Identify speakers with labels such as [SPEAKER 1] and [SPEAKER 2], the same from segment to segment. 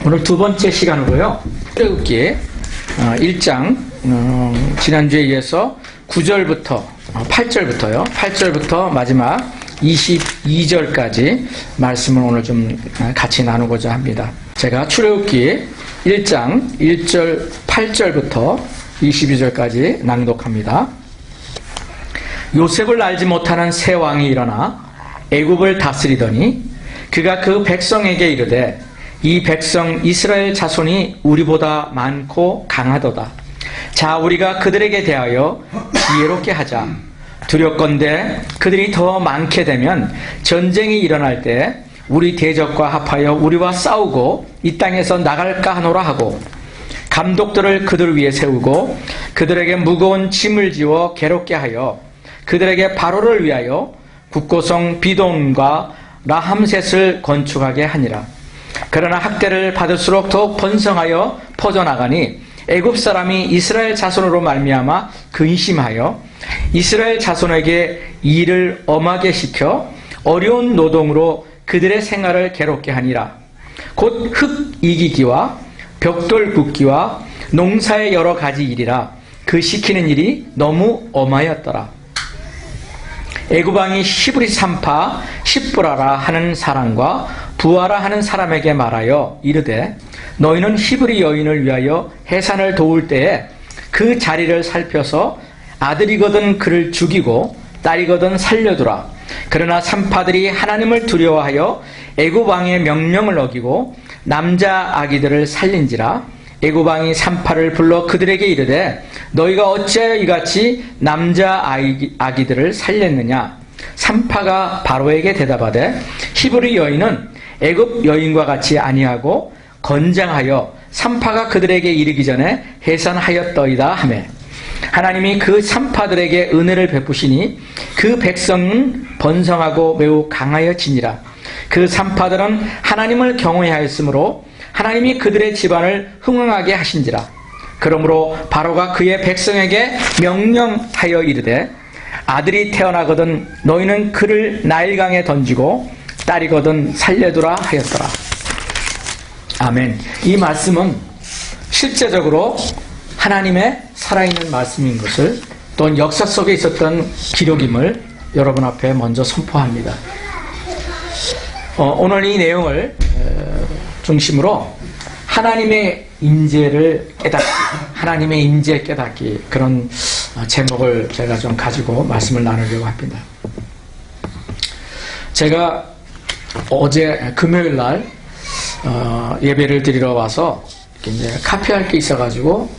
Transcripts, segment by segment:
[SPEAKER 1] 오늘 두 번째 시간으로요, 출애굽기 1장 지난주에 이어서 9절부터 8절부터 마지막 22절까지 말씀을 오늘 좀 같이 나누고자 합니다. 제가 출애굽기 1장 1절 8절부터 22절까지 낭독합니다. 요셉을 알지 못하는 새 왕이 일어나 애굽을 다스리더니 그가 그 백성에게 이르되 이 백성 이스라엘 자손이 우리보다 많고 강하도다. 자, 우리가 그들에게 대하여 지혜롭게 하자. 두렵건대 그들이 더 많게 되면 전쟁이 일어날 때 우리 대적과 합하여 우리와 싸우고 이 땅에서 나갈까 하노라 하고, 감독들을 그들 위에 세우고 그들에게 무거운 짐을 지워 괴롭게 하여 그들에게 바로를 위하여 국고성 비돔과 라함셋을 건축하게 하니라. 그러나 학대를 받을수록 더욱 번성하여 퍼져나가니 애굽 사람이 이스라엘 자손으로 말미암아 근심하여 이스라엘 자손에게 일을 엄하게 시켜 어려운 노동으로 그들의 생활을 괴롭게 하니라. 곧 흙 이기기와 벽돌 굽기와 농사의 여러 가지 일이라. 그 시키는 일이 너무 엄하였더라. 애굽 왕이 시브리 산파 십브라라 하는 사람과 부하라 하는 사람에게 말하여 이르되 너희는 히브리 여인을 위하여 해산을 도울 때에 그 자리를 살펴서 아들이거든 그를 죽이고 딸이거든 살려두라. 그러나 산파들이 하나님을 두려워하여 애굽 왕의 명령을 어기고 남자 아기들을 살린지라. 애굽 왕이 산파를 불러 그들에게 이르되 너희가 어찌하여 이같이 남자 아기들을 살렸느냐. 산파가 바로에게 대답하되 히브리 여인은 애굽 여인과 같이 아니하고 건장하여 산파가 그들에게 이르기 전에 해산하였더이다 하매, 하나님이 그 산파들에게 은혜를 베푸시니 그 백성은 번성하고 매우 강하여지니라. 그 산파들은 하나님을 경외하였으므로 하나님이 그들의 집안을 흥왕하게 하신지라. 그러므로 바로가 그의 백성에게 명령하여 이르되 아들이 태어나거든 너희는 그를 나일강에 던지고 딸이거든 살려두라 하였더라. 아멘. 이 말씀은 실제적으로 하나님의 살아있는 말씀인 것을, 또는 역사 속에 있었던 기록임을 여러분 앞에 먼저 선포합니다. 오늘 이 내용을 중심으로 하나님의 임재를 깨닫기, 하나님의 임재 깨닫기, 그런 제목을 제가 좀 가지고 말씀을 나누려고 합니다. 제가 어제 금요일 날 예배를 드리러 와서 이제 카피할 게 있어가지고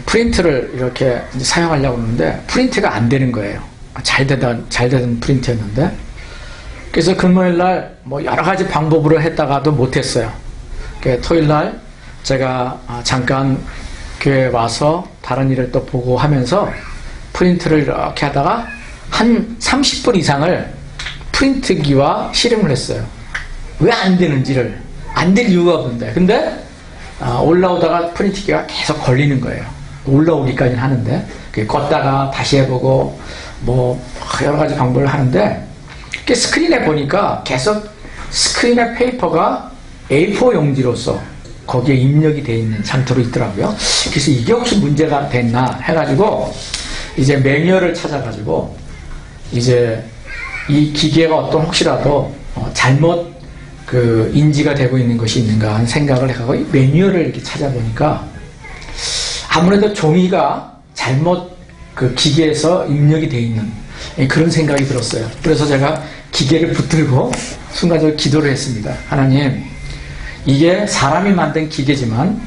[SPEAKER 1] 프린트를 이렇게 사용하려고 하는데 프린트가 안 되는 거예요. 잘 되던 프린트였는데, 그래서 금요일 날 뭐 여러 가지 방법으로 했다가도 못했어요. 토요일 날 제가 잠깐 교회에 와서 다른 일을 또 보고 하면서 프린트를 이렇게 하다가 한 30분 이상을 프린트기와 실행을 했어요. 왜 안 되는지를, 안 될 이유가 없는데, 근데 올라오다가 프린트기가 계속 걸리는 거예요. 올라오기까지는 하는데 껐다가 다시 해보고 뭐 여러 가지 방법을 하는데, 스크린에 보니까 계속 스크린의 페이퍼가 A4 용지로서 거기에 입력이 되어 있는 상태로 있더라고요. 그래서 이게 혹시 문제가 됐나 해가지고 이제 매뉴얼을 찾아가지고 이제 이 기계가 혹시라도 잘못 인지가 되고 있는 것이 있는가 하는 생각을 해가지고 이 매뉴얼을 이렇게 찾아보니까 아무래도 종이가 잘못 기계에서 입력이 되어 있는 그런 생각이 들었어요. 그래서 제가 기계를 붙들고 순간적으로 기도를 했습니다. 하나님, 이게 사람이 만든 기계지만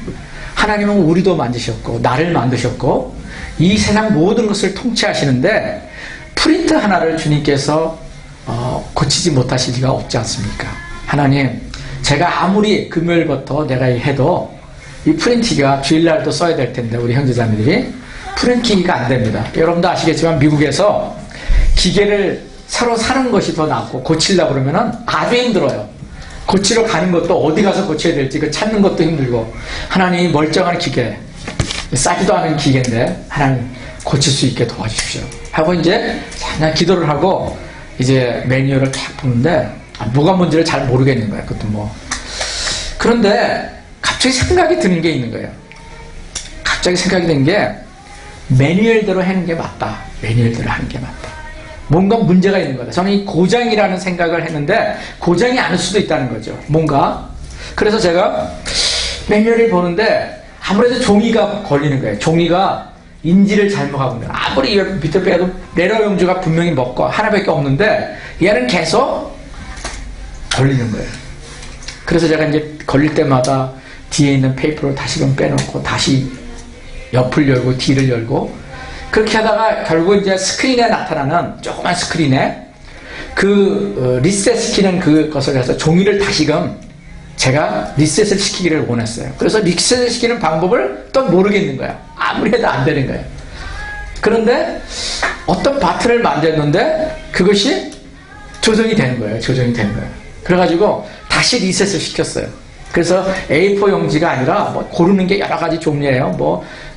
[SPEAKER 1] 하나님은 우리도 만드셨고 나를 만드셨고 이 세상 모든 것을 통치하시는데 프린트 하나를 주님께서 고치지 못하실 리가 없지 않습니까? 하나님, 제가 아무리 금요일부터 내가 해도 이 프린트기가 주일날도 써야 될 텐데 우리 형제자매들이 프린트기가 안 됩니다. 여러분도 아시겠지만 미국에서 기계를 새로 사는 것이 더 낫고 고치려고 그러면 아주 힘들어요. 고치러 가는 것도 어디 가서 고쳐야 될지 찾는 것도 힘들고, 하나님 멀쩡한 기계, 싸지도 않은 기계인데 하나님 고칠 수 있게 도와주십시오 하고 이제 그냥 기도를 하고 이제 매뉴얼을 딱 보는데 뭐가 뭔지를 잘 모르겠는 거예요. 그것도 뭐 그런데 갑자기 생각이 드는 게 있는 거예요. 갑자기 생각이 드는 게 매뉴얼대로 하는 게 맞다. 매뉴얼대로 하는 게 맞다. 뭔가 문제가 있는 거다. 저는 이 고장이라는 생각을 했는데 고장이 아닐 수도 있다는 거죠. 뭔가. 그래서 제가 매뉴얼을 보는데 아무래도 종이가 걸리는 거예요. 종이가 인지를 잘못하고 있는 거예요. 아무리 밑에 빼도 레러 용지가 분명히 먹고 하나밖에 없는데 얘는 계속 걸리는 거예요. 그래서 제가 이제 걸릴 때마다 뒤에 있는 페이퍼를 다시금 빼놓고 다시 옆을 열고 뒤를 열고 그렇게 하다가 결국 이제 스크린에 나타나는 조그만 스크린에 그 리셋 시키는 그것을 해서 종이를 다시금 제가 리셋을 시키기를 원했어요. 그래서 리셋을 시키는 방법을 또 모르겠는 거야. 아무리 해도 안 되는 거야. 그런데 어떤 버튼을 만졌는데 그것이 조정이 되는 거예요. 조정이 되는 거예요. 그래가지고 다시 리셋을 시켰어요. 그래서 A4 용지가 아니라 뭐 고르는 게 여러 가지 종류예요.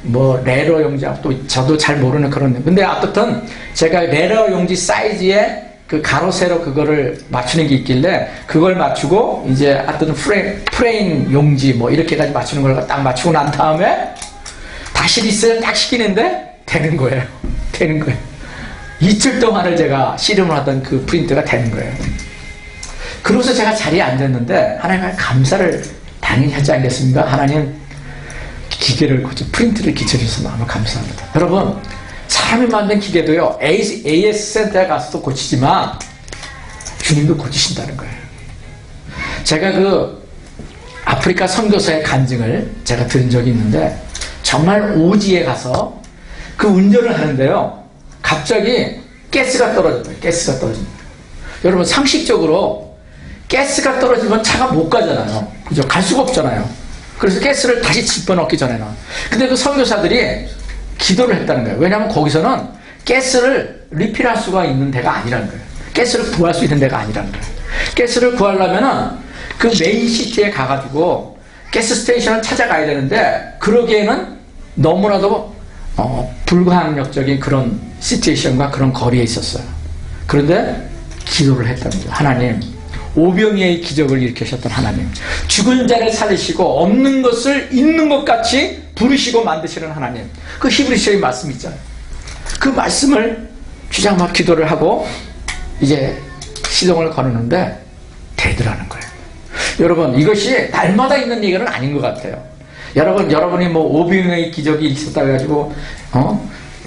[SPEAKER 1] 뭐 레러 용지하고 또 저도 잘 모르는 그런. 근데 어떻든 제가 레러 용지 사이즈에 그 가로 세로 그거를 맞추는 게 있길래 그걸 맞추고 이제 어떤 프레임 용지 뭐 이렇게까지 맞추는 걸 딱 맞추고 난 다음에 다시 리셋을 딱 시키는데 되는 거예요. 되는 거예요. 이틀 동안을 제가 씨름을 하던 그 프린트가 되는 거예요. 그러고서 제가 자리에 앉았는데 하나님께 감사를 당연히 하지 않겠습니까? 하나님 기계를 고쳐 프린트를 기쳐주셔서 너무 감사합니다. 여러분 사람이 만든 기계도요 AS 센터에 가서도 고치지만 주님도 고치신다는 거예요. 제가 그 아프리카 선교사의 간증을 제가 들은 적이 있는데 정말 오지에 가서 그 운전을 하는데요 갑자기 가스가 떨어져요. 가스가 떨어집니다. 여러분 상식적으로 가스가 떨어지면 차가 못 가잖아요. 그죠? 갈 수가 없잖아요. 그래서 가스를 다시 집어넣기 전에는. 근데 그 선교사들이 기도를 했다는 거예요. 왜냐하면 거기서는 가스를 리필할 수가 있는 데가 아니라는 거예요. 가스를 구할 수 있는 데가 아니라는 거예요. 가스를 구하려면은 그 메인 시티에 가가지고 가스 스테이션을 찾아가야 되는데 그러기에는 너무나도 불가항력적인 그런 시츄에이션과 그런 거리에 있었어요. 그런데 기도를 했다는 거예요. 하나님 오병이의 기적을 일으키셨던 하나님 죽은 자를 살리시고 없는 것을 있는 것 같이 부르시고 만드시는 하나님 그 히브리서의 말씀 있잖아요. 그 말씀을 주장막 기도를 하고 이제 시동을 거르는데 되더라는 거예요. 여러분 이것이 날마다 있는 얘기는 아닌 것 같아요. 여러분이 뭐 오병이의 기적이 있었다 해가지고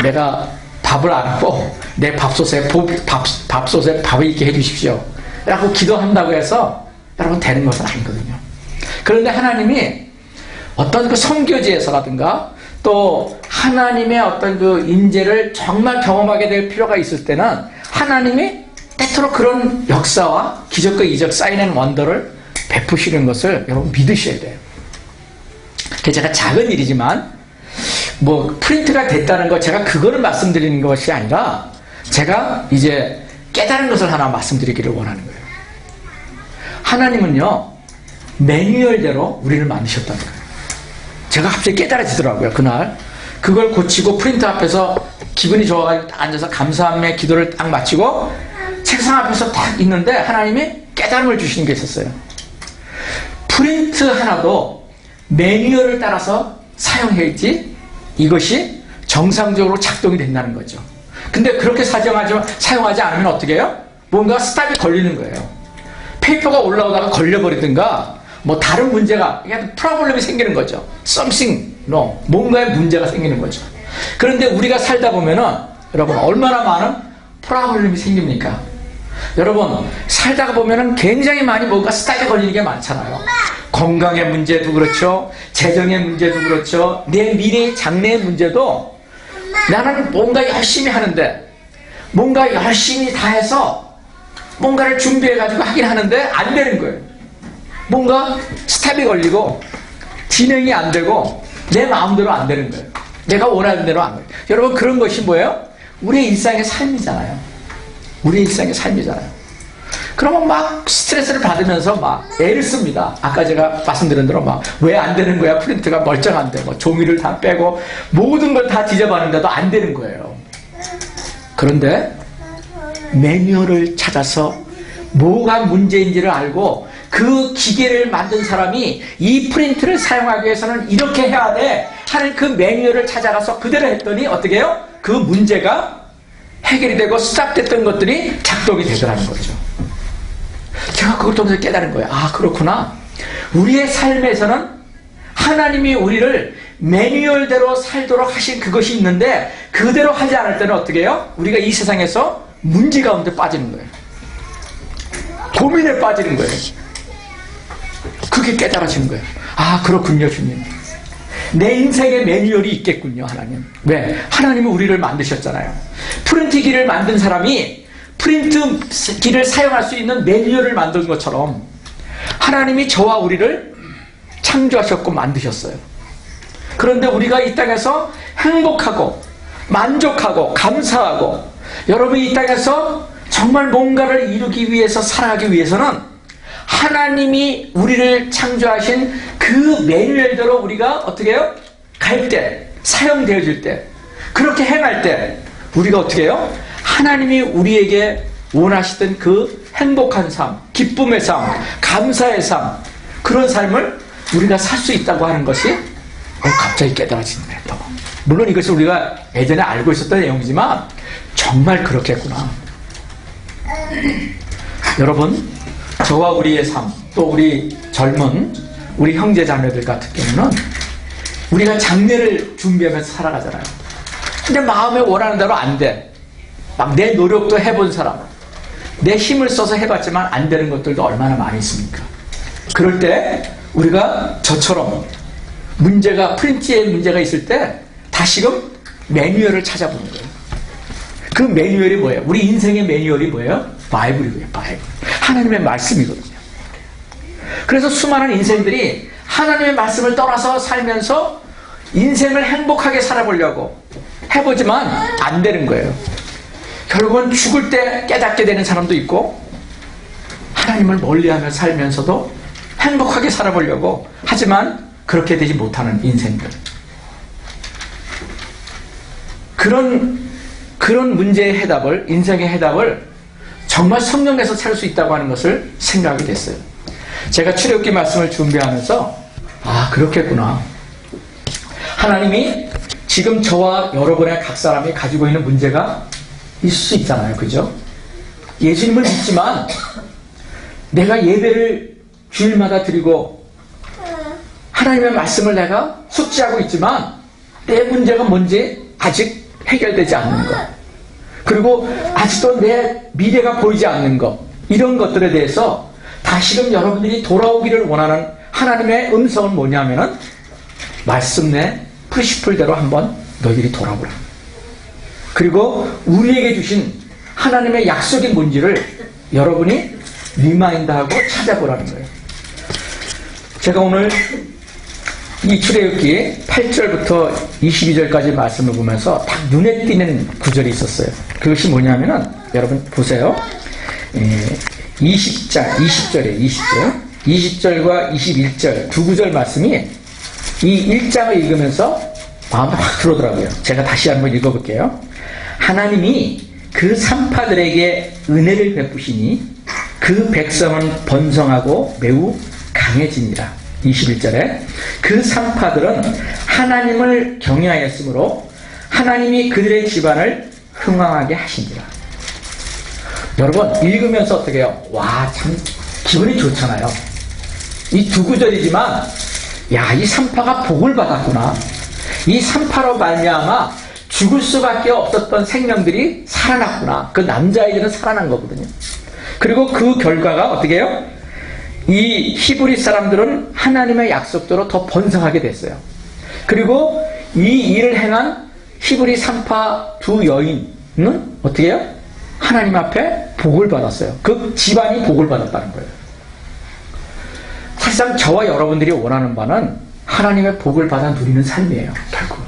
[SPEAKER 1] 내가 밥을 안 먹고 내 밥솥에 밥을 있게 해주십시오 라고 기도한다고 해서 여러분 되는 것은 아니거든요. 그런데 하나님이 어떤 그 선교지에서라든가 또 하나님의 어떤 그 인재를 정말 경험하게 될 필요가 있을 때는 하나님이 때때로 그런 역사와 기적과 이적 사인 앤 원더를 베푸시는 것을 여러분 믿으셔야 돼요. 제가 작은 일이지만 뭐 프린트가 됐다는 거 제가 그거를 말씀드리는 것이 아니라 제가 이제 깨달은 것을 하나 말씀드리기를 원하는 거예요. 하나님은요 매뉴얼대로 우리를 만드셨다는 거예요. 제가 갑자기 깨달아지더라고요. 그날 그걸 고치고 프린터 앞에서 기분이 좋아가지고 딱 앉아서 감사함의 기도를 딱 마치고 책상 앞에서 딱 있는데 하나님이 깨달음을 주시는 게 있었어요. 프린트 하나도 매뉴얼을 따라서 사용해야지 이것이 정상적으로 작동이 된다는 거죠. 근데 그렇게 사용하지 않으면 어떻게 해요? 뭔가 스탑이 걸리는 거예요. 페이퍼가 올라오다가 걸려버리든가 뭐 다른 문제가 프로블렘이 생기는 거죠. something wrong. 뭔가의 문제가 생기는 거죠. 그런데 우리가 살다 보면은 여러분 얼마나 많은 프로블렘이 생깁니까? 여러분 살다가 보면은 굉장히 많이 뭔가 스탑이 걸리는 게 많잖아요. 건강의 문제도 그렇죠. 재정의 문제도 그렇죠. 내 미래의 장래의 문제도 나는 뭔가 열심히 하는데 뭔가 열심히 다 해서 뭔가를 준비해가지고 하긴 하는데 안 되는 거예요. 뭔가 스탑이 걸리고 진행이 안 되고 내 마음대로 안 되는 거예요. 내가 원하는 대로 안 돼요. 여러분 그런 것이 뭐예요? 우리의 일상의 삶이잖아요. 우리의 일상의 삶이잖아요. 그러면 막 스트레스를 받으면서 막 애를 씁니다. 아까 제가 말씀드린 대로 막 왜 안 되는 거야? 프린트가 멀쩡한데 뭐 종이를 다 빼고 모든 걸 다 뒤져봤는데도 안 되는 거예요. 그런데 매뉴얼을 찾아서 뭐가 문제인지를 알고 그 기계를 만든 사람이 이 프린트를 사용하기 위해서는 이렇게 해야 돼 하는 그 매뉴얼을 찾아가서 그대로 했더니 어떻게 해요? 그 문제가 해결이 되고 스탑됐던 것들이 작동이 되더라는 거죠. 제가 그걸 통해서 깨달은 거예요. 아, 그렇구나. 우리의 삶에서는 하나님이 우리를 매뉴얼대로 살도록 하신 그것이 있는데 그대로 하지 않을 때는 어떻게 해요? 우리가 이 세상에서 문제 가운데 빠지는 거예요. 고민에 빠지는 거예요. 그게 깨달아지는 거예요. 아, 그렇군요, 주님. 내 인생에 매뉴얼이 있겠군요, 하나님. 왜? 하나님은 우리를 만드셨잖아요. 프린트기를 만든 사람이 프린트기를 사용할 수 있는 매뉴얼을 만든 것처럼 하나님이 저와 우리를 창조하셨고 만드셨어요. 그런데 우리가 이 땅에서 행복하고 만족하고 감사하고 여러분이 이 땅에서 정말 뭔가를 이루기 위해서 살아가기 위해서는 하나님이 우리를 창조하신 그 매뉴얼대로 우리가 어떻게 해요? 갈 때, 사용되어질 때, 그렇게 행할 때 우리가 어떻게 해요? 하나님이 우리에게 원하시던 그 행복한 삶, 기쁨의 삶, 감사의 삶, 그런 삶을 우리가 살 수 있다고 하는 것이 갑자기 깨달아지는 거예요. 물론 이것이 우리가 예전에 알고 있었던 내용이지만 정말 그렇겠구나. 여러분, 저와 우리의 삶, 또 우리 젊은 우리 형제 자매들 같은 경우는 우리가 장래를 준비하면서 살아가잖아요. 근데 마음에 원하는 대로 안 돼. 막 내 노력도 해본 사람, 내 힘을 써서 해봤지만 안 되는 것들도 얼마나 많이 있습니까? 그럴 때 우리가 저처럼 문제가, 프린트에 문제가 있을 때 다시금 매뉴얼을 찾아보는 거예요. 그 매뉴얼이 뭐예요? 우리 인생의 매뉴얼이 뭐예요? 바이블이고요. 바이블. 하나님의 말씀이거든요. 그래서 수많은 인생들이 하나님의 말씀을 떠나서 살면서 인생을 행복하게 살아보려고 해보지만 안 되는 거예요. 결국은 죽을 때 깨닫게 되는 사람도 있고 하나님을 멀리하며 살면서도 행복하게 살아보려고 하지만 그렇게 되지 못하는 인생들. 그런 문제의 해답을, 인생의 해답을 정말 성령에서 찾을 수 있다고 하는 것을 생각하게 됐어요. 제가 출애굽기 말씀을 준비하면서 아, 그렇겠구나. 하나님이 지금 저와 여러분의 각 사람이 가지고 있는 문제가 있을 수 있잖아요. 그죠? 예수님을 믿지만 내가 예배를 주일마다 드리고 하나님의 말씀을 내가 숙지하고 있지만 내 문제가 뭔지 아직 해결되지 않는 것, 그리고 아직도 내 미래가 보이지 않는 것, 이런 것들에 대해서 다시금 여러분들이 돌아오기를 원하는 하나님의 음성은 뭐냐면은 말씀 내 프리시플대로 한번 너희들이 돌아보라. 그리고 우리에게 주신 하나님의 약속이 뭔지를 여러분이 리마인드하고 찾아보라는 거예요. 제가 오늘 이 출애굽기 8절부터 22절까지 말씀을 보면서 딱 눈에 띄는 구절이 있었어요. 그것이 뭐냐면은 여러분 보세요. 20절에 20절과 21절 두 구절 말씀이 이 1장을 읽으면서 마음에 확 들어오더라고요. 제가 다시 한번 읽어볼게요. 하나님이 그 산파들에게 은혜를 베푸시니 그 백성은 번성하고 매우 강해집니다. 21절에 그 산파들은 하나님을 경외하였으므로 하나님이 그들의 집안을 흥왕하게 하신지라. 여러분 읽으면서 어떻게 해요? 와, 참 기분이 좋잖아요. 이 두 구절이지만 야, 이 산파가 복을 받았구나. 이 산파로 말미암아 죽을 수밖에 없었던 생명들이 살아났구나. 그 남자아이들은 살아난 거거든요. 그리고 그 결과가 어떻게 해요? 이 히브리 사람들은 하나님의 약속대로 더 번성하게 됐어요. 그리고 이 일을 행한 히브리 산파 두 여인은 어떻게 해요? 하나님 앞에 복을 받았어요. 그 집안이 복을 받았다는 거예요. 사실상 저와 여러분들이 원하는 바는 하나님의 복을 받아 누리는 삶이에요. 결국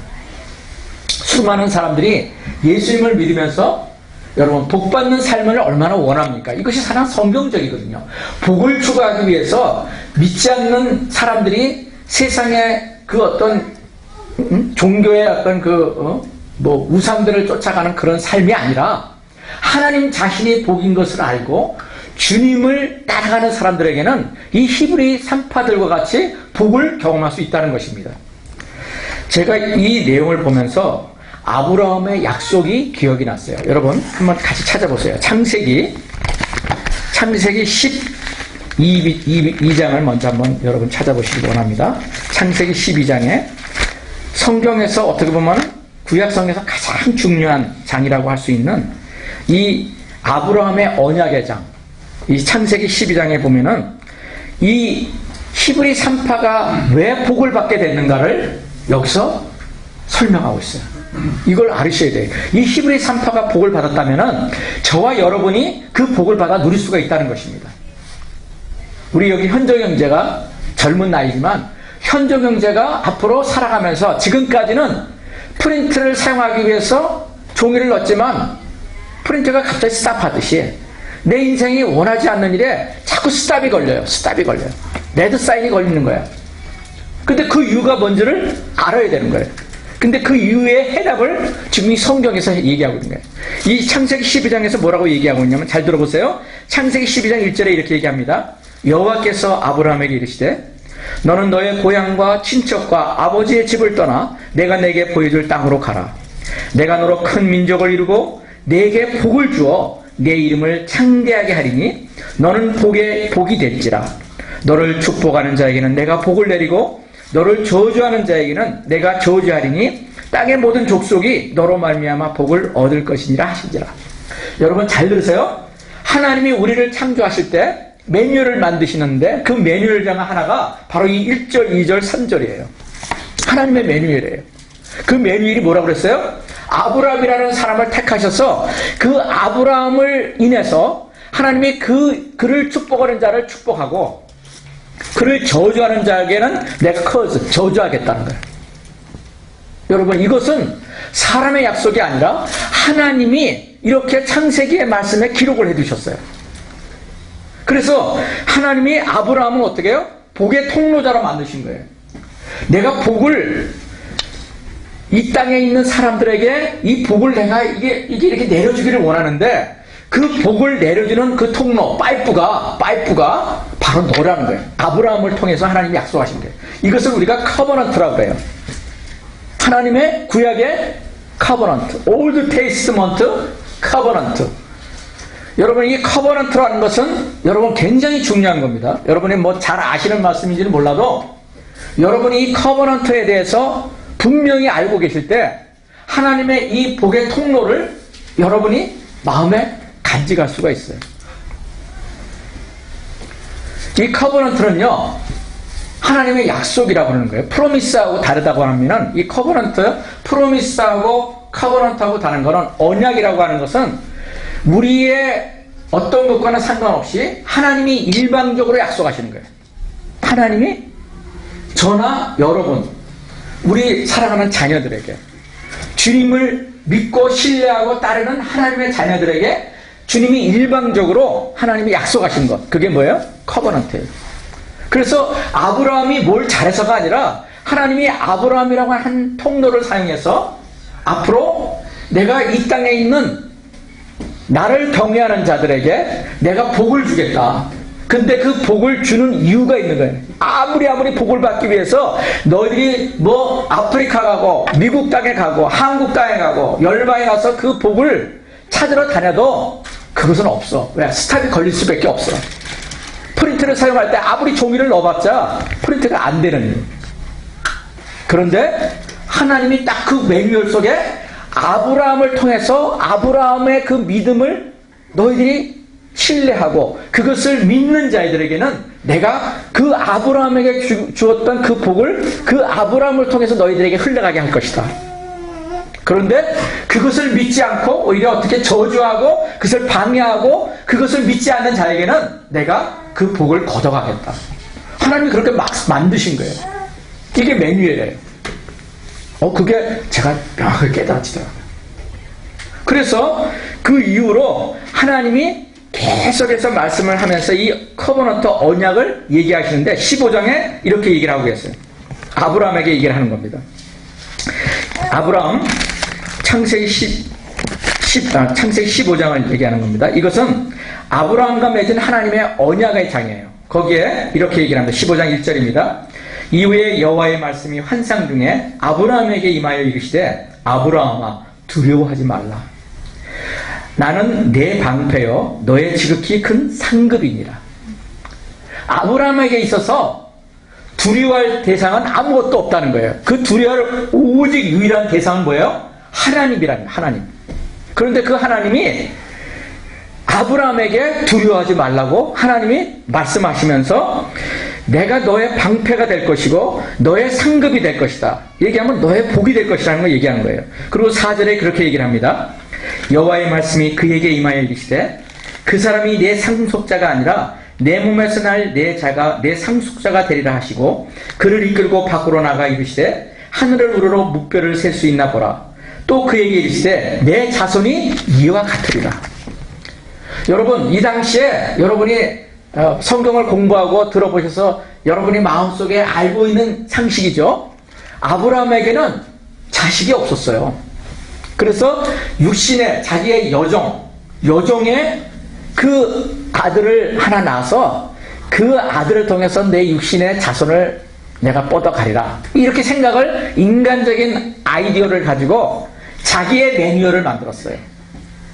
[SPEAKER 1] 수많은 사람들이 예수님을 믿으면서 여러분 복 받는 삶을 얼마나 원합니까? 이것이 사실 성경적이거든요. 복을 추구하기 위해서 믿지 않는 사람들이 세상의 그 어떤 종교의 어떤 우상들을 쫓아가는 그런 삶이 아니라 하나님 자신이 복인 것을 알고 주님을 따라가는 사람들에게는 이 히브리 산파들과 같이 복을 경험할 수 있다는 것입니다. 제가 이 내용을 보면서 아브라함의 약속이 기억이 났어요. 여러분 한번 같이 찾아보세요. 창세기 12장을 먼저 한번 여러분 찾아보시기 원합니다. 창세기 12장에 성경에서 어떻게 보면 구약성에서 가장 중요한 장이라고 할 수 있는 이 아브라함의 언약의 장, 이 창세기 12장에 보면은 이 히브리 산파가 왜 복을 받게 됐는가를 여기서 설명하고 있어요. 이걸 알으셔야 돼요. 이 히브리 산파가 복을 받았다면은 저와 여러분이 그 복을 받아 누릴 수가 있다는 것입니다. 우리 여기 현정 형제가 젊은 나이지만 현정 형제가 앞으로 살아가면서 지금까지는 프린트를 사용하기 위해서 종이를 넣었지만 프린트가 갑자기 스탑하듯이 내 인생이 원하지 않는 일에 자꾸 스탑이 걸려요. 레드 사인이 걸리는 거야. 근데 그 이유가 뭔지를 알아야 되는 거예요. 근데 그 이유의 해답을 지금 이 성경에서 얘기하고 있는 거예요. 이 창세기 12장에서 뭐라고 얘기하고 있냐면 잘 들어보세요. 창세기 12장 1절에 이렇게 얘기합니다. 여호와께서 아브라함에게 이르시되 너는 너의 고향과 친척과 아버지의 집을 떠나 내가 내게 보여줄 땅으로 가라. 내가 너로 큰 민족을 이루고 내게 복을 주어 내 이름을 창대하게 하리니 너는 복이 될지라. 너를 축복하는 자에게는 내가 복을 내리고 너를 저주하는 자에게는 내가 저주하리니 땅의 모든 족속이 너로 말미암아 복을 얻을 것이니라 하시니라. 여러분 잘 들으세요. 하나님이 우리를 창조하실 때 메뉴를 만드시는데 그 메뉴를 중에 하나가 바로 이 1절, 2절, 3절이에요. 하나님의 메뉴이래요. 그 메뉴일이 뭐라고 그랬어요? 아브라함이라는 사람을 택하셔서 그 아브라함을 인해서 하나님이 그를 축복하는 자를 축복하고 그를 저주하는 자에게는 내가 저주하겠다는 거예요. 여러분 이것은 사람의 약속이 아니라 하나님이 이렇게 창세기의 말씀에 기록을 해두셨어요. 그래서 하나님이 아브라함을 어떻게 해요? 복의 통로자로 만드신 거예요. 내가 복을 이 땅에 있는 사람들에게 이 복을 내가 이게 이렇게 내려주기를 원하는데 그 복을 내려주는 그 통로, 파이프가 바로 너라는 거예요. 아브라함을 통해서 하나님이 약속하신 거예요. 이것을 우리가 커버넌트라고 해요. 하나님의 구약의 커버넌트, 올드 테스트먼트 커버넌트. 여러분 이 커버넌트라는 것은 여러분 굉장히 중요한 겁니다. 여러분이 뭐 잘 아시는 말씀인지는 몰라도 여러분이 이 커버넌트에 대해서 분명히 알고 계실 때 하나님의 이 복의 통로를 여러분이 마음에 간직할 수가 있어요. 이 커버넌트는요 하나님의 약속이라고 하는 거예요. 프로미스하고 다르다고 하면 이 커버넌트, 프로미스하고 커버넌트하고 다른 거는 언약이라고 하는 것은 우리의 어떤 것과는 상관없이 하나님이 일방적으로 약속하시는 거예요. 하나님이 저나 여러분 우리 사랑하는 자녀들에게 주님을 믿고 신뢰하고 따르는 하나님의 자녀들에게 주님이 일방적으로 하나님이 약속하신 것, 그게 뭐예요? 커버넌트예요. 그래서 아브라함이 뭘 잘해서가 아니라 하나님이 아브라함이라고 한 통로를 사용해서 앞으로 내가 이 땅에 있는 나를 경외하는 자들에게 내가 복을 주겠다. 근데 그 복을 주는 이유가 있는 거예요. 아무리 복을 받기 위해서 너희들이 뭐 아프리카 가고 미국 땅에 가고 한국 땅에 가고 열방에 가서 그 복을 찾으러 다녀도 그것은 없어. 왜? 스탑이 걸릴 수밖에 없어. 프린트를 사용할 때 아무리 종이를 넣어봤자 프린트가 안 되는 일이에요. 그런데 하나님이 딱 그 매뉴얼 속에 아브라함을 통해서 아브라함의 그 믿음을 너희들이 신뢰하고 그것을 믿는 자들에게는 내가 그 아브라함에게 주었던 그 복을 그 아브라함을 통해서 너희들에게 흘러가게 할 것이다. 그런데 그것을 믿지 않고 오히려 어떻게 저주하고 그것을 방해하고 그것을 믿지 않는 자에게는 내가 그 복을 걷어가겠다. 하나님이 그렇게 막 만드신 거예요. 이게 매뉴얼이에요. 그게 제가 명확하게 깨달아지더라고요. 그래서 그 이후로 하나님이 계속해서 말씀을 하면서 이 커버넌트 언약을 얘기하시는데 15장에 이렇게 얘기를 하고 계세요. 아브라함에게 얘기를 하는 겁니다. 아브라함 창세기 창세기 15장을 얘기하는 겁니다. 이것은 아브라함과 맺은 하나님의 언약의 장이에요. 거기에 이렇게 얘기를 합니다. 15장 1절입니다. 이후에 여호와의 말씀이 환상 중에 아브라함에게 임하여 이르시되 아브라함아 두려워하지 말라. 나는 내 방패여 너의 지극히 큰 상급이니라. 아브라함에게 있어서 두려워할 대상은 아무것도 없다는 거예요. 그 두려워할 오직 유일한 대상은 뭐예요? 하나님이라는 거예요. 하나님. 그런데 그 하나님이 아브라함에게 두려워하지 말라고 하나님이 말씀하시면서 내가 너의 방패가 될 것이고 너의 상급이 될 것이다. 얘기하면 너의 복이 될 것이라는 걸 얘기하는 거예요. 그리고 4절에 그렇게 얘기를 합니다. 여호와의 말씀이 그에게 임하여 이르시되 그 사람이 내 상속자가 아니라 내 몸에서 날 내 자가 내 상속자가 되리라 하시고 그를 이끌고 밖으로 나가 이르시되 하늘을 우러러 묵별을 셀 수 있나 보라. 또 그에게 이르시되 내 자손이 이와 같으리라. 여러분 이 당시에 여러분이 성경을 공부하고 들어보셔서 여러분이 마음속에 알고 있는 상식이죠. 아브라함에게는 자식이 없었어요. 그래서 육신의 자기의 여종의 그 아들을 하나 낳아서 그 아들을 통해서 내 육신의 자손을 내가 뻗어가리라. 이렇게 생각을 인간적인 아이디어를 가지고 자기의 매뉴얼을 만들었어요.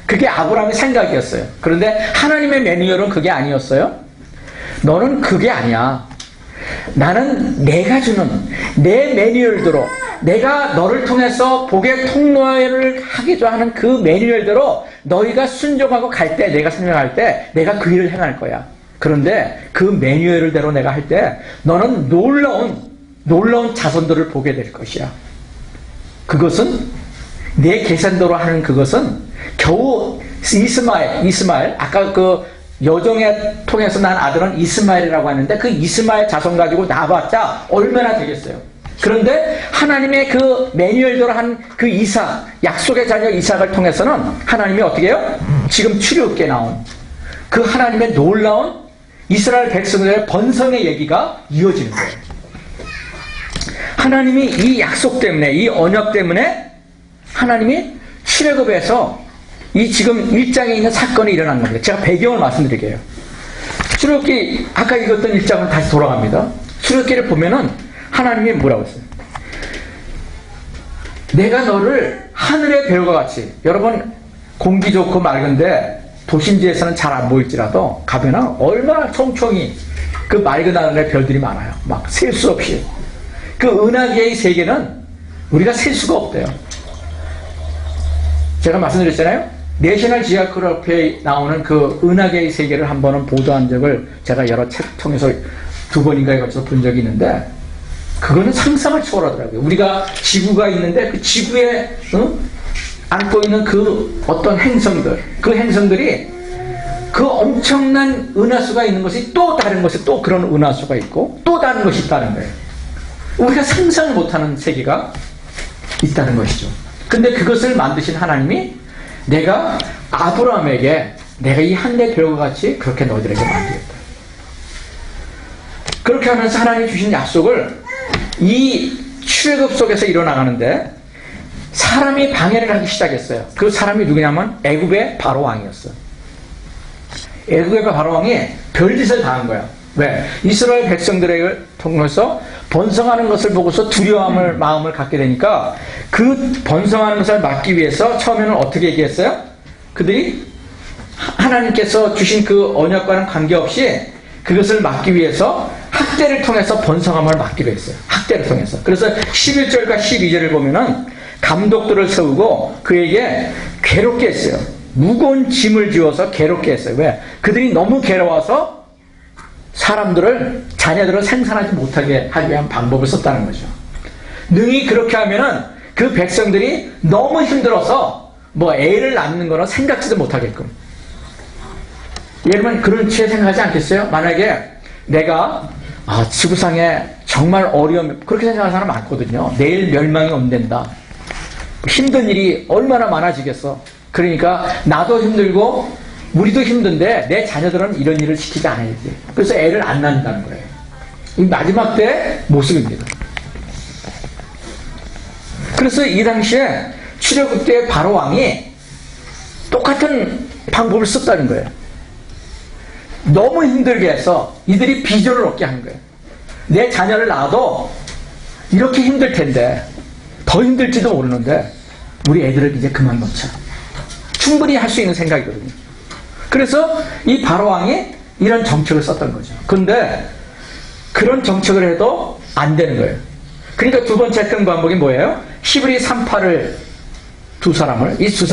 [SPEAKER 1] 그게 아브라함의 생각이었어요. 그런데 하나님의 매뉴얼은 그게 아니었어요. 너는 그게 아니야. 나는 내가 주는 내 매뉴얼대로 내가 너를 통해서 복의 통로를 하기도 하는 그 매뉴얼대로 너희가 순종하고 갈 때 내가 설명할 때 내가 그 일을 행할 거야. 그런데 그 매뉴얼대로 내가 할 때 너는 놀라운 자손들을 보게 될 것이야. 그것은 내 계산대로 하는 그것은 겨우 이스마엘 아까 그 여종에 통해서 난 아들은 이스마엘이라고 하는데 그 이스마엘 자손 가지고 나봤자 얼마나 되겠어요. 그런데 하나님의 그 매뉴얼대로 한 그 이삭, 약속의 자녀 이삭을 통해서는 하나님이 어떻게 해요? 지금 출애굽기에 나온 그 하나님의 놀라운 이스라엘 백성들의 번성의 얘기가 이어지는 거예요. 하나님이 이 약속 때문에 이 언약 때문에 하나님이 출애굽에서 이 지금 1장에 있는 사건이 일어난 겁니다. 제가 배경을 말씀드릴게요. 출애굽기 아까 읽었던 1장은 다시 돌아갑니다. 출애굽기를 보면은 하나님이 뭐라고 했어요? 내가 너를 하늘의 별과 같이, 여러분 공기 좋고 맑은데 도심지에서는 잘 안 보일지라도 가면은 얼마나 총총히 그 맑은 하늘의 별들이 많아요. 막 셀 수 없이. 그 은하계의 세계는 우리가 셀 수가 없대요. 제가 말씀드렸잖아요. 내셔널 지오그래피에 나오는 그 은하계의 세계를 한 번은 보도한 적을 제가 여러 책 통해서 2번인가에 걸쳐서 본 적이 있는데 그거는 상상을 초월하더라고요. 우리가 지구가 있는데 그 지구에 안고 있는 그 어떤 행성들, 그 행성들이 그 엄청난 은하수가 있는 것이 또 다른 것이 또 그런 은하수가 있고 또 다른 것이 있다는 거예요. 우리가 상상을 못하는 세계가 있다는 것이죠. 근데 그것을 만드신 하나님이 내가 아브라함에게 내가 이 하늘의 별과 같이 그렇게 너희들에게 만들겠다. 그렇게 하면서 하나님이 주신 약속을 이 출애굽 속에서 일어나가는데 사람이 방해를 하기 시작했어요. 그 사람이 누구냐면 애굽의 바로 왕이었어요. 애굽의 바로 왕이 별짓을 당한 거야. 왜? 이스라엘 백성들을 통해서 번성하는 것을 보고서 두려움을 마음을 갖게 되니까 그 번성하는 것을 막기 위해서 처음에는 어떻게 얘기했어요? 그들이 하나님께서 주신 그 언약과는 관계없이 그것을 막기 위해서 학대를 통해서 번성함을 막기로 했어요. 학대를 통해서. 그래서 11절과 12절을 보면은 감독들을 세우고 그에게 괴롭게 했어요. 무거운 짐을 지어서 괴롭게 했어요. 왜? 그들이 너무 괴로워서 자녀들을 생산하지 못하게 하기 위한 방법을 썼다는 거죠. 능히 그렇게 하면은 그 백성들이 너무 힘들어서 뭐 애를 낳는 거는 생각지도 못하게끔. 여러분 그런 취해 생각하지 않겠어요? 만약에 내가 지구상에 정말 어려움, 그렇게 생각하는 사람 많거든요. 내일 멸망이 온댄다. 힘든 일이 얼마나 많아지겠어. 그러니까 나도 힘들고 우리도 힘든데 내 자녀들은 이런 일을 시키지 않아야지. 그래서 애를 안 낳는다는 거예요. 이 마지막 때 모습입니다. 그래서 이 당시에 출애굽 때 바로 왕이 똑같은 방법을 썼다는 거예요. 너무 힘들게 해서 이들이 비전을 얻게 하는 거예요. 내 자녀를 낳아도 이렇게 힘들 텐데, 더 힘들지도 모르는데 우리 애들을 이제 그만 놓자. 충분히 할 수 있는 생각이거든요. 그래서 이 바로왕이 이런 정책을 썼던 거죠. 그런데 그런 정책을 해도 안 되는 거예요. 그러니까 두 번째 했던 방법이 뭐예요? 히브리 산파를 이 두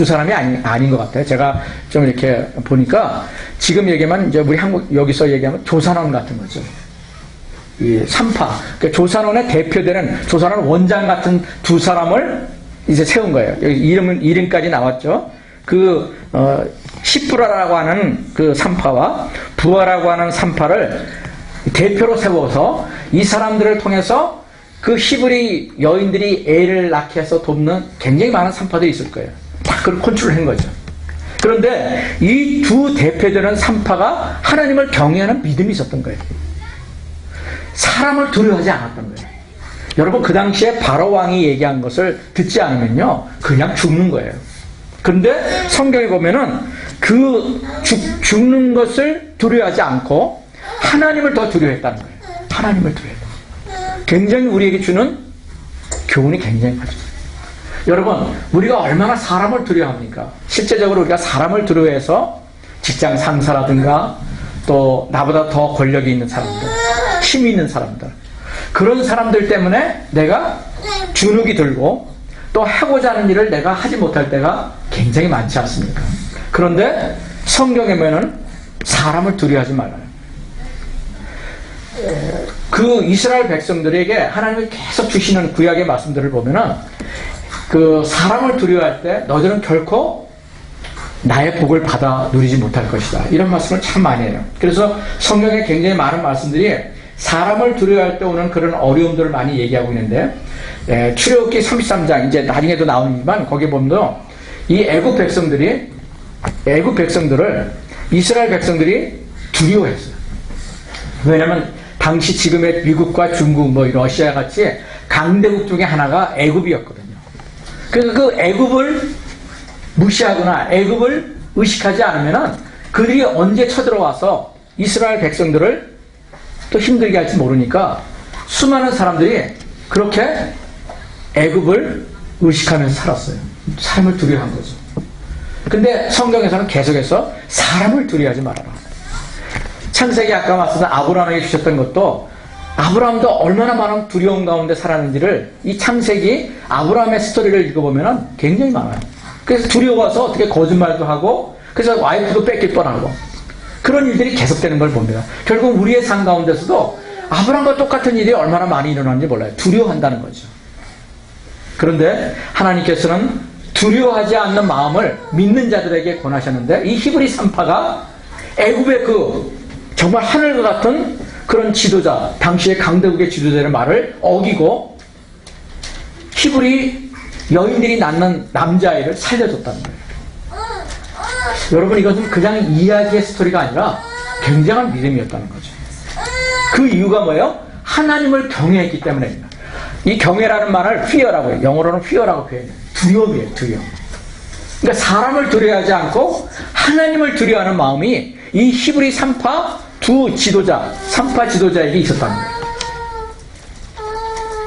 [SPEAKER 1] 사람이 아닌 것 같아요. 제가 좀 이렇게 보니까 지금 얘기하면 이제 우리 여기서 얘기하면 조산원 같은 거죠. 이 산파, 그러니까 조산원의 대표되는 조산원 원장 같은 두 사람을 이제 세운 거예요. 여기 이름까지 나왔죠. 시프라라고 하는 그 산파와 부하라고 하는 산파를 대표로 세워서 이 사람들을 통해서 그 히브리 여인들이 애를 낳게 해서 돕는 굉장히 많은 산파들이 있을 거예요. 다 그걸 컨트롤한 거죠. 그런데 이 두 대표되는 산파가 하나님을 경외하는 믿음이 있었던 거예요. 사람을 두려워하지 않았던 거예요. 여러분, 그 당시에 바로왕이 얘기한 것을 듣지 않으면요 그냥 죽는 거예요. 그런데 성경에 보면은 죽는 것을 두려워하지 않고 하나님을 더 두려워했다는 거예요. 하나님을 두려워했다. 굉장히 우리에게 주는 교훈이 굉장히 크죠. 여러분, 우리가 얼마나 사람을 두려워합니까? 실제적으로 우리가 사람을 두려워해서 직장 상사라든가 또 나보다 더 권력이 있는 사람들, 힘이 있는 사람들, 그런 사람들 때문에 내가 주눅이 들고 또 하고자 하는 일을 내가 하지 못할 때가 굉장히 많지 않습니까? 그런데 성경에 보면은 사람을 두려워하지 말아요. 그 이스라엘 백성들에게 하나님이 계속 주시는 구약의 말씀들을 보면은 그 사람을 두려워할 때 너희들은 결코 나의 복을 받아 누리지 못할 것이다. 이런 말씀을 참 많이 해요. 그래서 성경에 굉장히 많은 말씀들이 사람을 두려워할 때 오는 그런 어려움들을 많이 얘기하고 있는데, 출애굽기 33장 이제 나중에도 나오지만 거기 보면 이 애굽 백성들을 이스라엘 백성들이 두려워했어요. 왜냐하면 당시 지금의 미국과 중국, 러시아 같이 강대국 중에 하나가 애굽이었거든요. 그래서 그 애굽을 무시하거나 애굽을 의식하지 않으면 그들이 언제 쳐들어와서 이스라엘 백성들을 또 힘들게 할지 모르니까 수많은 사람들이 그렇게 애굽을 의식하면서 살았어요. 삶을 두려워한 거죠. 근데 성경에서는 계속해서 사람을 두려워하지 말아라. 창세기 아까 말씀드린 아브라함에게 주셨던 것도 아브라함도 얼마나 많은 두려움 가운데 살았는지를 이 창세기 아브라함의 스토리를 읽어보면 굉장히 많아요. 그래서 두려워서 어떻게 거짓말도 하고 그래서 와이프도 뺏길 뻔하고 그런 일들이 계속되는 걸 봅니다. 결국 우리의 삶 가운데서도 아브라함과 똑같은 일이 얼마나 많이 일어나는지 몰라요. 두려워한다는 거죠. 그런데 하나님께서는 두려워하지 않는 마음을 믿는 자들에게 권하셨는데 이 히브리 산파가 애굽의 정말 하늘과 같은 그런 지도자, 당시의 강대국의 지도자의 말을 어기고 히브리 여인들이 낳는 남자아이를 살려줬다는 거예요. 여러분, 이것은 그냥 이야기의 스토리가 아니라 굉장한 믿음이었다는 거죠. 그 이유가 뭐예요? 하나님을 경외했기 때문입니다. 이 경외라는 말을 fear라고 해요. 영어로는 fear라고 표현해요. 두려움이에요, 두려움. 그러니까 사람을 두려워하지 않고 하나님을 두려워하는 마음이 이 히브리 산파 산파 지도자에게 있었다는 거예요.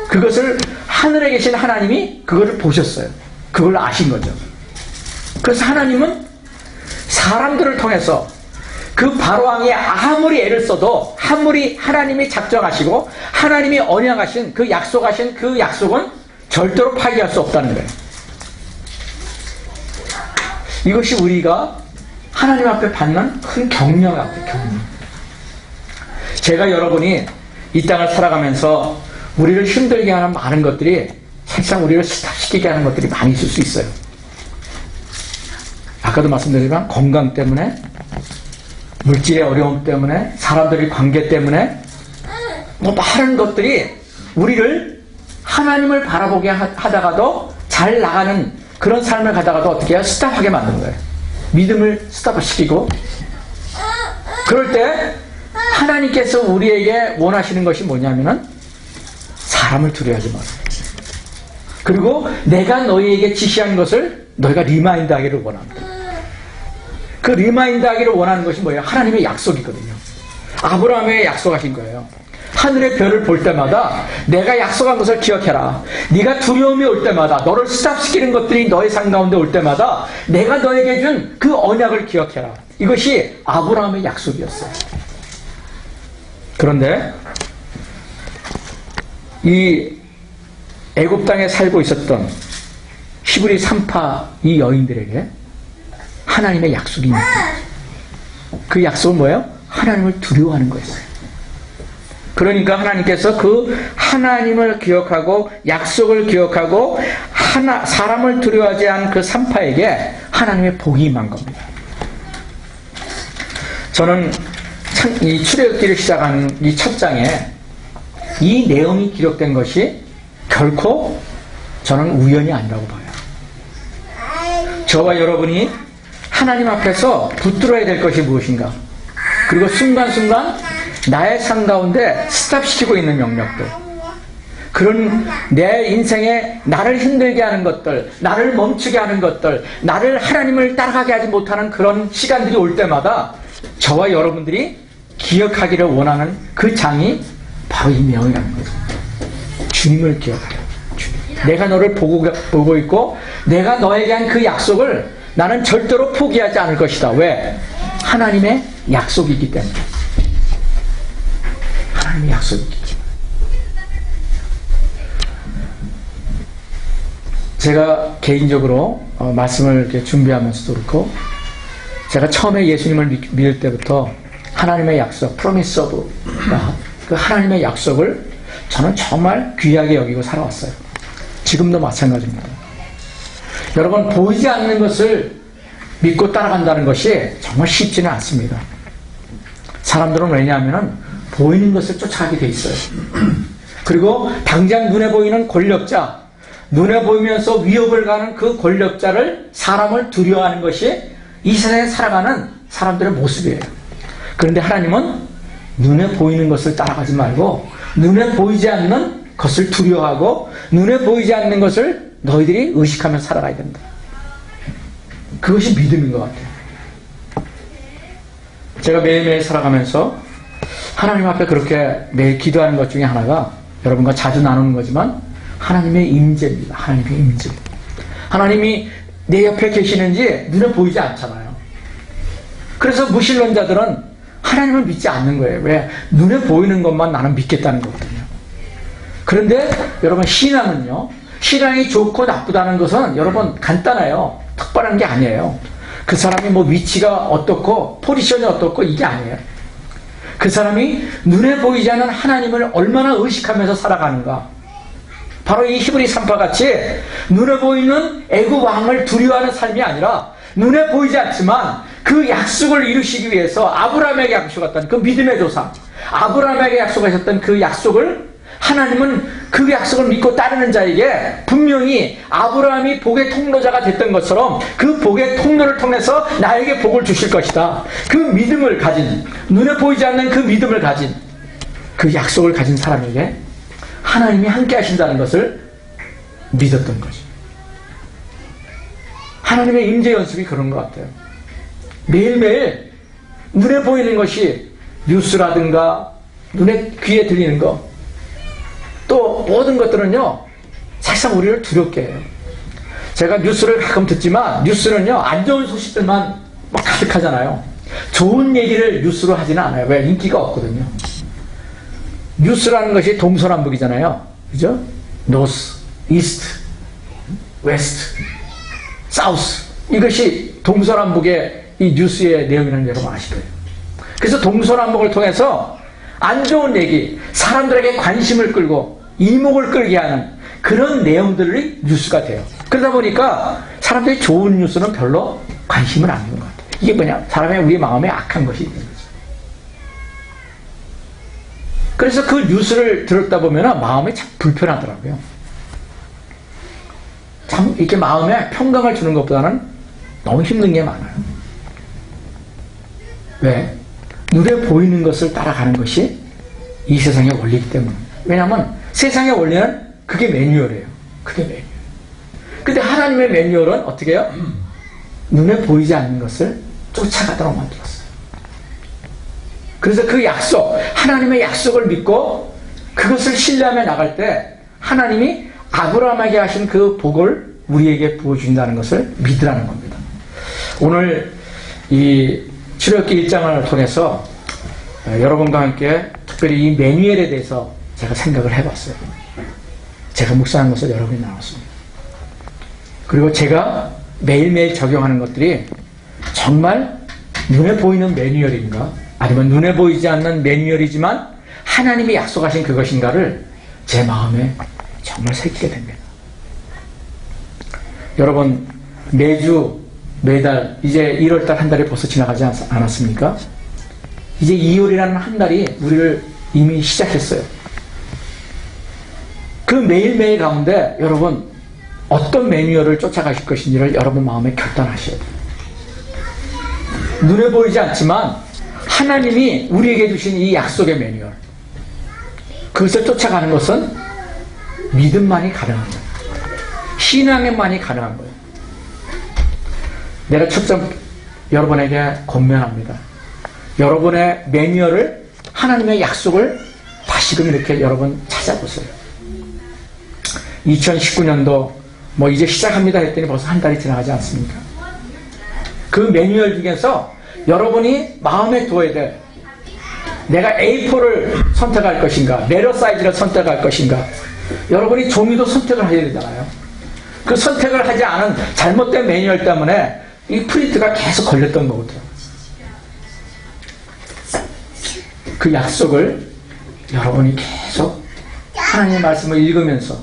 [SPEAKER 1] 그것을 하늘에 계신 하나님이 그것을 보셨어요. 그걸 아신 거죠. 그래서 하나님은 사람들을 통해서 그 바로왕이 아무리 애를 써도 하나님이 작정하시고 하나님이 언약하신 그 약속은 절대로 파기할 수 없다는 거예요. 이것이 우리가 하나님 앞에 받는 큰 격려 같아요. 격려. 제가 여러분이 이 땅을 살아가면서 우리를 힘들게 하는 많은 것들이 사실상 우리를 스탑시키게 하는 것들이 많이 있을 수 있어요. 아까도 말씀드렸지만 건강 때문에, 물질의 어려움 때문에, 사람들의 관계 때문에 많은 것들이 우리를 하나님을 바라보게 하다가도 잘 나가는 그런 삶을 가다가도 어떻게 해요? 스탑하게 만드는 거예요. 믿음을 스탑을 시키고, 그럴 때 하나님께서 우리에게 원하시는 것이 뭐냐면은 사람을 두려워하지 마라. 그리고 내가 너희에게 지시한 것을 너희가 리마인드하기를 원합니다. 그 리마인드 하기를 원하는 것이 뭐예요? 하나님의 약속이거든요. 아브라함에게 약속하신 거예요. 하늘의 별을 볼 때마다 내가 약속한 것을 기억해라. 네가 두려움이 올 때마다, 너를 스탑시키는 것들이 너의 삶 가운데 올 때마다 내가 너에게 준 그 언약을 기억해라. 이것이 아브라함의 약속이었어요. 그런데 이 애굽 땅에 살고 있었던 히브리 3파 이 여인들에게 하나님의 약속이 있는 거예요. 그 약속은 뭐예요? 하나님을 두려워하는 거였어요. 그러니까 하나님께서 그 하나님을 기억하고 약속을 기억하고 사람을 두려워하지 않은 그 3파에게 하나님의 복이 임한 겁니다. 저는 이 출애굽기를 시작하는 이 첫 장에 이 내용이 기록된 것이 결코 저는 우연이 아니라고 봐요. 저와 여러분이 하나님 앞에서 붙들어야 될 것이 무엇인가, 그리고 순간순간 나의 삶 가운데 스탑시키고 있는 영역들, 그런 내 인생에 나를 힘들게 하는 것들, 나를 멈추게 하는 것들, 나를 하나님을 따라가게 하지 못하는 그런 시간들이 올 때마다 저와 여러분들이 기억하기를 원하는 그 장이 바로 이 내용이라는 거죠. 주님을 기억하라. 내가 너를 보고 있고 내가 너에게 한 그 약속을 나는 절대로 포기하지 않을 것이다. 왜? 하나님의 약속이기 때문에. 하나님의 약속이기 때문에. 제가 개인적으로 말씀을 이렇게 준비하면서도 그렇고, 제가 처음에 예수님을 믿을 때부터 하나님의 약속, promise of God, 그 하나님의 약속을 저는 정말 귀하게 여기고 살아왔어요. 지금도 마찬가지입니다. 여러분, 보이지 않는 것을 믿고 따라간다는 것이 정말 쉽지는 않습니다. 사람들은 왜냐하면 보이는 것을 쫓아가게 돼 있어요. 그리고 당장 눈에 보이는 권력자, 눈에 보이면서 위협을 가는 그 권력자를, 사람을 두려워하는 것이 이 세상에 살아가는 사람들의 모습이에요. 그런데 하나님은 눈에 보이는 것을 따라가지 말고 눈에 보이지 않는 것을 두려워하고 눈에 보이지 않는 것을 너희들이 의식하며 살아가야 된다. 그것이 믿음인 것 같아요. 제가 매일매일 살아가면서 하나님 앞에 그렇게 매일 기도하는 것 중에 하나가, 여러분과 자주 나누는 거지만, 하나님의 임재입니다. 하나님의 임재. 하나님이 내 옆에 계시는지 눈에 보이지 않잖아요. 그래서 무신론자들은 하나님을 믿지 않는 거예요. 왜? 눈에 보이는 것만 나는 믿겠다는 거거든요. 그런데 여러분, 신앙은요, 신앙이 좋고 나쁘다는 것은 여러분 간단해요. 특별한 게 아니에요. 그 사람이 뭐 위치가 어떻고 포지션이 어떻고 이게 아니에요. 그 사람이 눈에 보이지 않는 하나님을 얼마나 의식하면서 살아가는가. 바로 이 히브리 3파 같이 눈에 보이는 애굽 왕을 두려워하는 삶이 아니라, 눈에 보이지 않지만 그 약속을 이루시기 위해서 아브라함에게 약속했던 그 믿음의 조상, 아브라함에게 약속하셨던 그 약속을, 하나님은 그 약속을 믿고 따르는 자에게 분명히 아브라함이 복의 통로자가 됐던 것처럼 그 복의 통로를 통해서 나에게 복을 주실 것이다. 그 믿음을 가진, 눈에 보이지 않는 그 믿음을 가진, 그 약속을 가진 사람에게 하나님이 함께 하신다는 것을 믿었던 거죠. 하나님의 임재 연습이 그런 것 같아요. 매일매일 눈에 보이는 것이 뉴스라든가 눈에 귀에 들리는 것, 또 모든 것들은요 사실상 우리를 두렵게 해요. 제가 뉴스를 가끔 듣지만 뉴스는요 안 좋은 소식들만 막 가득하잖아요. 좋은 얘기를 뉴스로 하지는 않아요. 왜? 인기가 없거든요. 뉴스라는 것이 동서남북이잖아요. 그죠? 노스, 이스트, 웨스트, 사우스, 이것이 동서남북의 이 뉴스의 내용이라는 여러분 아실 거예요. 그래서 동서남북을 통해서 안 좋은 얘기, 사람들에게 관심을 끌고 이목을 끌게 하는 그런 내용들이 뉴스가 돼요. 그러다 보니까 사람들이 좋은 뉴스는 별로 관심을 안 주는 것 같아요. 이게 뭐냐? 사람의 우리 마음에 악한 것이 있는 거죠. 그래서 그 뉴스를 들었다 보면 마음이 참 불편하더라고요. 참 이렇게 마음에 평강을 주는 것보다는 너무 힘든 게 많아요. 왜? 눈에 보이는 것을 따라가는 것이 이 세상의 원리이기 때문에. 왜냐하면 세상의 원리는 그게 매뉴얼이에요. 그게 매뉴얼. 근데 하나님의 매뉴얼은 어떻게 해요? 눈에 보이지 않는 것을 쫓아가도록 만들었어요. 그래서 그 약속, 하나님의 약속을 믿고 그것을 신뢰하며 나갈 때 하나님이 아브라함에게 하신 그 복을 우리에게 부어준다는 것을 믿으라는 겁니다. 오늘 이 출애굽기 1장을 통해서 여러분과 함께 특별히 이 매뉴얼에 대해서 제가 생각을 해봤어요. 제가 묵상한 것을 여러분이 나눴습니다. 그리고 제가 매일매일 적용하는 것들이 정말 눈에 보이는 매뉴얼인가, 아니면 눈에 보이지 않는 매뉴얼이지만 하나님이 약속하신 그것인가를 제 마음에 정말 새기게 됩니다. 여러분, 매주 매달 이제 1월달 한 달이 벌써 지나가지 않았습니까? 이제 2월이라는 한 달이 우리를 이미 시작했어요. 그 매일매일 가운데 여러분 어떤 매뉴얼을 쫓아가실 것인지를 여러분 마음에 결단하셔야 돼요. 눈에 보이지 않지만 하나님이 우리에게 주신 이 약속의 매뉴얼, 그것을 쫓아가는 것은 믿음만이 가능한 거예요. 신앙에만이 가능한 거예요. 내가 첫점 여러분에게 권면합니다. 여러분의 매뉴얼을, 하나님의 약속을 다시금 이렇게 여러분 찾아보세요. 2019년도 뭐 이제 시작합니다 했더니 벌써 한 달이 지나가지 않습니까? 그 매뉴얼 중에서 여러분이 마음에 두어야 돼. 내가 A4를 선택할 것인가, 레러 사이즈를 선택할 것인가. 여러분이 종이도 선택을 해야 되잖아요. 그 선택을 하지 않은 잘못된 매뉴얼 때문에 이 프린트가 계속 걸렸던 거거든요. 그 약속을 여러분이 계속 하나님의 말씀을 읽으면서,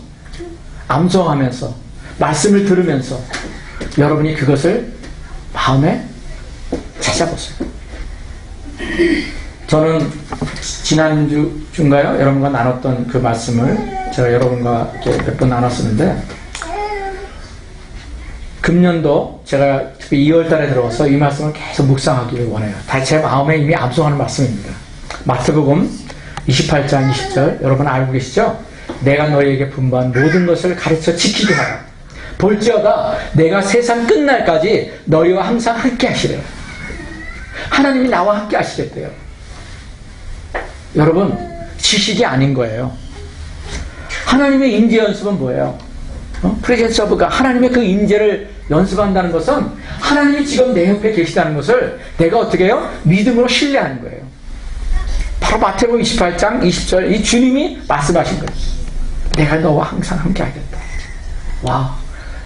[SPEAKER 1] 암송하면서, 말씀을 들으면서 여러분이 그것을 마음에 찾아보세요. 저는 지난주인가요? 여러분과 나눴던 그 말씀을 제가 여러분과 몇 번 나눴었는데, 금년도 제가 특히 2월 달에 들어와서 이 말씀을 계속 묵상하기를 원해요. 다 제 마음에 이미 암송하는 말씀입니다. 마태복음 28장 20절 여러분 알고 계시죠? 내가 너희에게 분부한 모든 것을 가르쳐 지키게 하라. 볼지어다 내가 세상 끝날까지 너희와 항상 함께 하시래요. 하나님이 나와 함께 하시겠대요. 여러분, 지식이 아닌 거예요. 하나님의 인재 연습은 뭐예요? 프레젠스 오브 갓, 하나님의 그 인재를 연습한다는 것은 하나님이 지금 내 옆에 계시다는 것을 내가 어떻게 해요? 믿음으로 신뢰하는 거예요. 바로 마태복음 28장 20절 이 주님이 말씀하신 거예요. 내가 너와 항상 함께 하겠다. 와,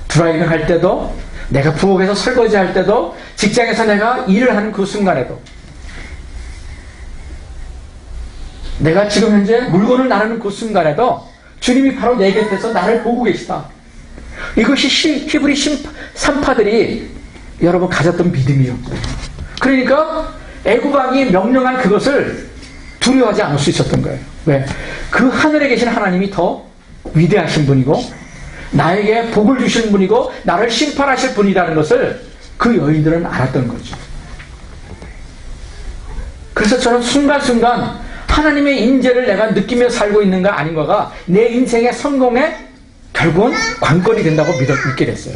[SPEAKER 1] 드라이빙 할 때도, 내가 부엌에서 설거지 할 때도, 직장에서 내가 일을 하는 그 순간에도, 내가 지금 현재 물건을 나르는 그 순간에도 주님이 바로 내 곁에서 나를 보고 계시다. 이것이 히브리 산파들이 여러분 가졌던 믿음이었고요. 그러니까 애굽 왕이 명령한 그것을 두려워하지 않을 수 있었던 거예요. 왜? 그 하늘에 계신 하나님이 더 위대하신 분이고 나에게 복을 주신 분이고 나를 심판하실 분이라는 것을 그 여인들은 알았던 거죠. 그래서 저는 순간순간 하나님의 인재를 내가 느끼며 살고 있는가 아닌가가 내 인생의 성공에 결국은 관건이 된다고 믿게 됐어요.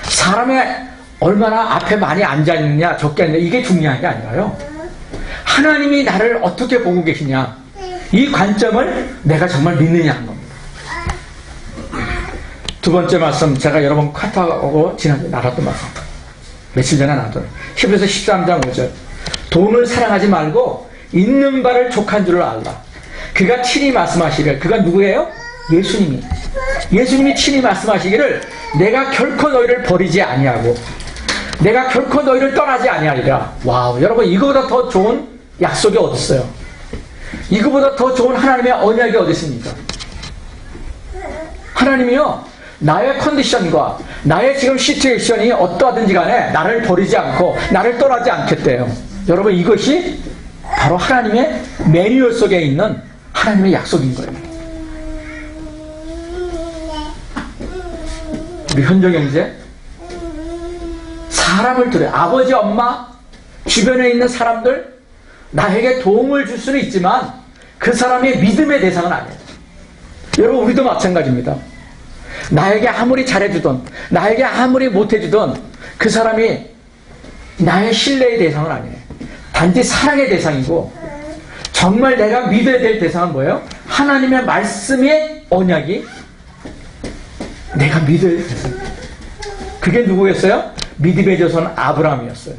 [SPEAKER 1] 사람의 얼마나 앞에 많이 앉아있느냐 적게 앉느냐 이게 중요한 게 아니라요, 하나님이 나를 어떻게 보고 계시냐, 이 관점을 내가 정말 믿느냐 하는 겁니다. 두 번째 말씀, 제가 여러분 카타하고 지난주에 나눴던 말씀, 며칠 전에 나눴던 히브리서 13장 5절 돈을 사랑하지 말고 있는 바를 족한 줄을 알라. 그가 친히 말씀하시기를, 그가 누구예요? 예수님이 친히 말씀하시기를 내가 결코 너희를 버리지 아니하고 내가 결코 너희를 떠나지 아니하리라. 와우, 여러분 이거보다 더 좋은 약속이 어디 있어요? 이거보다 더 좋은 하나님의 언약이 어디 있습니까? 하나님이요, 나의 컨디션과 나의 지금 시츄에이션이 어떠하든지 간에 나를 버리지 않고 나를 떠나지 않겠대요. 여러분 이것이 바로 하나님의 매뉴얼 속에 있는 하나님의 약속인 거예요. 우리 현정형제, 사람을 두려, 아버지 엄마 주변에 있는 사람들 나에게 도움을 줄 수는 있지만 그 사람의 믿음의 대상은 아니에요. 여러분 우리도 마찬가지입니다. 나에게 아무리 잘해주던 나에게 아무리 못해주던 그 사람이 나의 신뢰의 대상은 아니에요. 단지 사랑의 대상이고, 정말 내가 믿어야 될 대상은 뭐예요? 하나님의 말씀의 언약이 내가 믿어야 될 대상. 그게 누구였어요? 믿음의 조선 아브라함이었어요.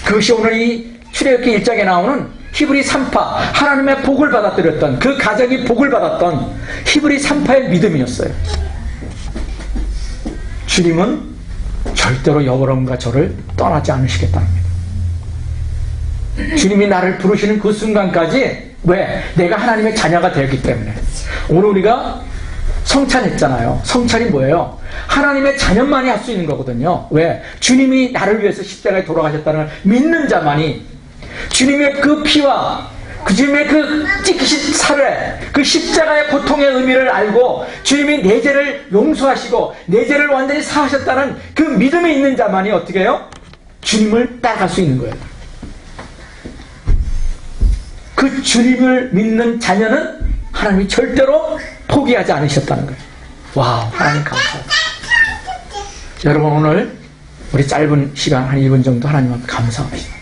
[SPEAKER 1] 그것이 오늘 이 출애굽기 1장에 나오는 히브리 3파, 하나님의 복을 받아들였던, 그 가정이 복을 받았던 히브리 3파의 믿음이었어요. 주님은 절대로 여러분과 저를 떠나지 않으시겠다는 겁니다. 주님이 나를 부르시는 그 순간까지, 왜? 내가 하나님의 자녀가 되었기 때문에. 오늘 우리가 성찬했잖아요. 성찬이 뭐예요? 하나님의 자녀만이 할 수 있는 거거든요. 왜? 주님이 나를 위해서 십자가에 돌아가셨다는 걸 믿는 자만이, 주님의 그 피와 그 주님의 그 찢기신 살에, 그 십자가의 고통의 의미를 알고 주님이 내 죄를 용서하시고 내 죄를 완전히 사하셨다는 그 믿음이 있는 자만이 어떻게 해요? 주님을 따라갈 수 있는 거예요. 그 주님을 믿는 자녀는 하나님이 절대로 포기하지 않으셨다는 거예요. 와우, 하나님 감사합니다. 여러분, 오늘 우리 짧은 시간 한 1분 정도 하나님 앞에 감사합시다.